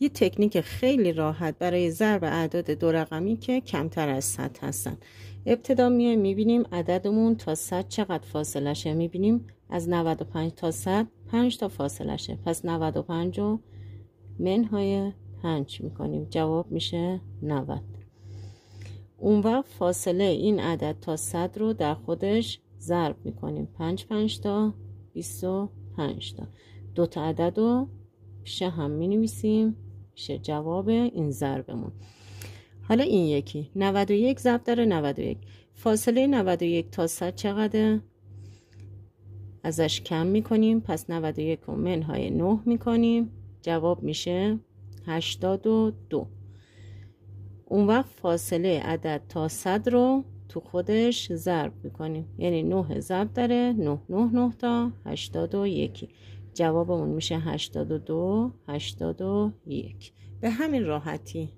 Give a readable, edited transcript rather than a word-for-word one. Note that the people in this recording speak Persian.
یه تکنیک خیلی راحت برای ضرب اعداد دو رقمی که کمتر از 100 هستن. ابتدا میایم میبینیم عددمون تا 100 چقدر فاصله شه. میبینیم از 95 تا 100 5 تا فاصله شه. پس 95 رو منهای 5 میکنیم. جواب میشه 90. اون وقت فاصله این عدد تا 100 رو در خودش ضرب میکنیم. 5 5 تا 25 تا. دو تا عدد رو پیش هم می نویسیم. میشه جواب این ضربمون. حالا این یکی 91 ضرب در 91. فاصله 91 تا 100 چقدره؟ ازش کم میکنیم. پس 91 رو منهای 9 میکنیم. جواب میشه 82. اون وقت فاصله عدد تا 100 رو تو خودش ضرب میکنیم. یعنی 9 ضرب در 9 9 تا 81. جوابمون میشه 82 81. به همین راحتی.